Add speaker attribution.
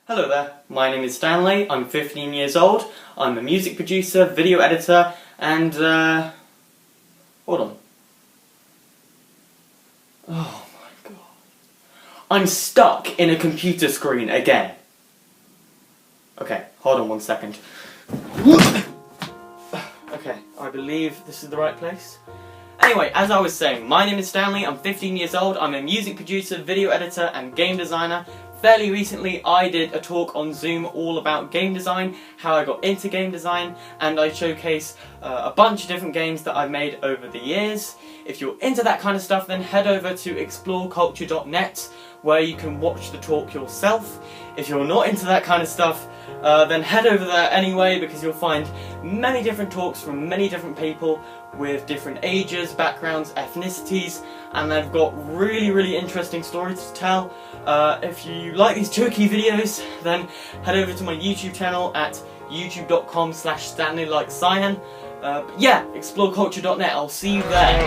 Speaker 1: Hello there, my name is Stanley, I'm 15 years old, I'm a music producer, video editor, and hold on. Oh my god. I'm stuck in a computer screen again. Okay, hold on 1 second. Okay, I believe this is the right place. Anyway, as I was saying, my name is Stanley, I'm 15 years old, I'm a music producer, video editor, and game designer. Fairly recently I did a talk on Zoom all about game design, how I got into game design, and I showcase a bunch of different games that I've made over the years. If you're into that kind of stuff, then head over to exploreculture.net where you can watch the talk yourself. If you're not into that kind of stuff, then head over there anyway, because you'll find many different talks from many different people with different ages, backgrounds, ethnicities, and they've got really interesting stories to tell. If you like these jokey videos, then head over to my YouTube channel at youtube.com/StanleyLikeCyan. But yeah, exploreculture.net, I'll see you there.